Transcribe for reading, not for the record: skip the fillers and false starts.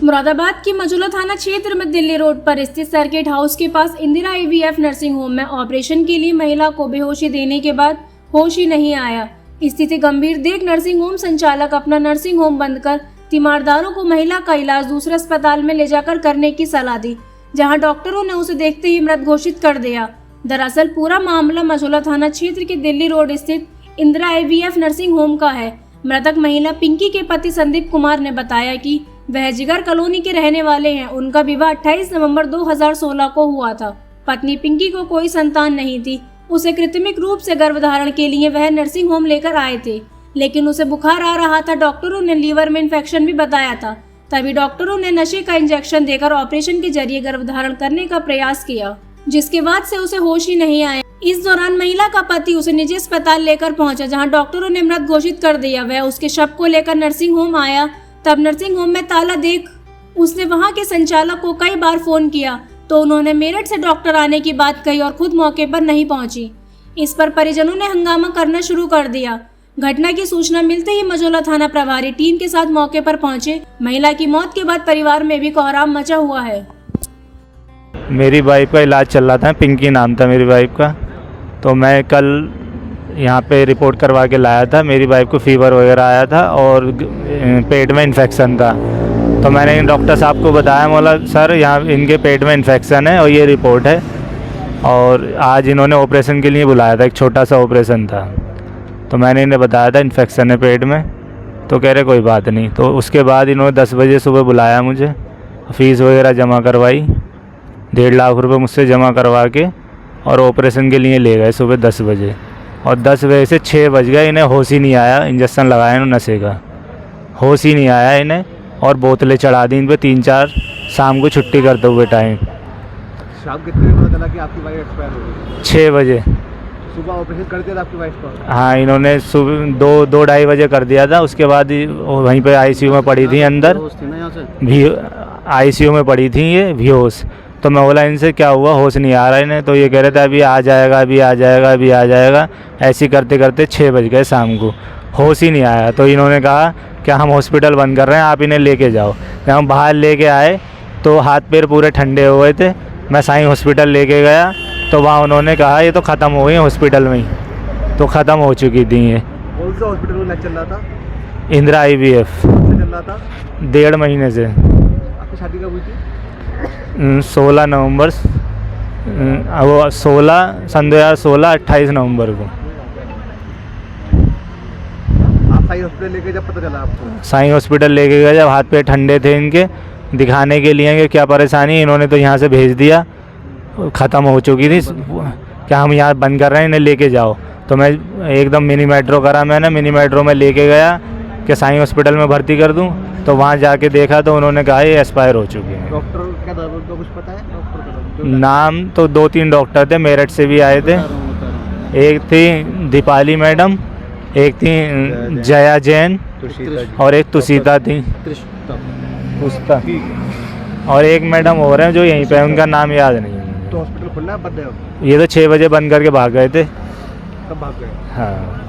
मुरादाबाद की मजूला थाना क्षेत्र में दिल्ली रोड पर स्थित सर्किट हाउस के पास इंदिरा IVF नर्सिंग होम में ऑपरेशन के लिए महिला को बेहोशी देने के बाद होश ही नहीं आया। स्थिति गंभीर देख नर्सिंग होम संचालक अपना नर्सिंग होम बंद कर तीमारदारों को महिला का इलाज दूसरे अस्पताल में ले जाकर करने की सलाह दी, जहां डॉक्टरों ने उसे देखते ही मृत घोषित कर दिया। दरअसल पूरा मामला मजूला थाना क्षेत्र के दिल्ली रोड स्थित इंदिरा IVF नर्सिंग होम का है। मृतक महिला पिंकी के पति संदीप कुमार ने बताया कि वह जिगर कॉलोनी के रहने वाले हैं। उनका विवाह 28 नवंबर 2016 को हुआ था। पत्नी पिंकी को कोई संतान नहीं थी। उसे कृत्रिमिक रूप से गर्भधारण के लिए वह नर्सिंग होम लेकर आए थे, लेकिन उसे बुखार आ रहा था। डॉक्टरों ने लीवर में इन्फेक्शन भी बताया था। तभी डॉक्टरों ने नशे का इंजेक्शन देकर ऑपरेशन के जरिए गर्भधारण करने का प्रयास किया, जिसके बाद से उसे होश ही नहीं आया। इस दौरान महिला का पति उसे निजी अस्पताल लेकर पहुंचा, जहां डॉक्टरों ने मृत घोषित कर दिया। वह उसके शव को लेकर नर्सिंग होम आया। तब नर्सिंग होम में ताला देख उसने वहां के संचालक को कई बार फोन किया, तो उन्होंने मेरठ से डॉक्टर आने की बात कही और खुद मौके पर नहीं पहुंची। इस पर परिजनों ने हंगामा करना शुरू कर दिया। घटना की सूचना मिलते ही मजूला थाना प्रभारी टीम के साथ मौके पर पहुंचे। महिला की मौत के बाद परिवार में भी कोहराम मचा हुआ है। मेरी वाइफ का इलाज चल रहा था, पिंकी नाम था मेरी वाइफ का। तो मैं कल यहाँ पे रिपोर्ट करवा के लाया था। मेरी वाइफ को फीवर वगैरह आया था और पेट में इन्फेक्शन था। तो मैंने डॉक्टर साहब को बताया, बोला सर यहाँ इनके पेट में इन्फेक्शन है और ये रिपोर्ट है, और आज इन्होंने ऑपरेशन के लिए बुलाया था। एक छोटा सा ऑपरेशन था। तो मैंने इन्हें बताया था इन्फेक्शन है पेट में। तो कह रहे कोई बात नहीं। तो उसके बाद इन्होंने 10 बजे सुबह बुलाया मुझे, फ़ीस वगैरह जमा करवाई, 1.5 लाख रुपये मुझसे जमा करवा के और ऑपरेशन के लिए ले गए सुबह 10 बजे। और 10 बजे से 6 बज गए, इन्हें होश ही नहीं आया। इंजेक्शन लगाया इन्होंने नशे का, होश ही नहीं आया इन्हें। और बोतलें चढ़ा दी इन पर 3-4 शाम को छुट्टी करते हुए टाइम। शाम कितने बजे पता चला कि आपकी वाइफ एक्सपायर हो गई? 6 बजे। सुबह ऑपरेशन कर दिया था आपकी वाइफ का? हाँ, इन्होंने सुबह 2-2:30 बजे कर दिया था। उसके बाद वहीं पे ICU में पड़ी थी अंदर, भी ICU में पड़ी थी ये बेहोश। तो मैं बोला इनसे क्या हुआ, होश नहीं आ रहा इन्हें। तो ये कह रहे थे अभी आ जाएगा, अभी आ जाएगा, अभी आ जाएगा। ऐसे ही करते करते 6 बज गए शाम को, होश ही नहीं आया। तो इन्होंने कहा कि हम हॉस्पिटल बंद कर रहे हैं, आप इन्हें लेके जाओ। जब हम बाहर लेके आए तो हाथ पैर पूरे ठंडे हो गए थे। मैं साईं हॉस्पिटल लेके गया तो वहाँ उन्होंने कहा ये तो ख़त्म हो गई हॉस्पिटल में ही। तो ख़त्म हो चुकी थी ये। कौन सा हॉस्पिटल में चल रहा था? इंदिरा IVF चल रहा था 1.5 महीने से। आपकी शादी कब हुई थी? 16 नवंबर, वो 16 2016 28 नवंबर को। आप साईं हॉस्पिटल लेके जब पता चला आपको? साईं हॉस्पिटल लेके गए जब हाथ पैर ठंडे थे इनके, दिखाने के लिए कि क्या परेशानी। इन्होंने तो यहाँ से भेज दिया, ख़त्म हो चुकी थी। क्या हम यहाँ बंद कर रहे हैं, इन्हें लेके जाओ। तो मैं एकदम मिनी मेट्रो करा, मैंने मिनी मेट्रो में लेके गया कि साईं हॉस्पिटल में भर्ती कर दूँ। तो वहाँ जाके देखा तो उन्होंने कहा ये एक्सपायर हो चुकी है। डॉक्टर क्या था उनको कुछ पता है? डॉक्टर का नाम तो 2-3 डॉक्टर थे, मेरठ से भी आए थे। एक थी दीपाली मैडम, एक थी जया जैन और एक तुषिता थी, उसका, और एक मैडम और हैं जो यहीं पे, उनका नाम याद नहीं है। तो हॉस्पिटल खुलना है बंद है? ये तो 6 बजे बंद करके भाग गए थे। कब भाग गए? हाँ।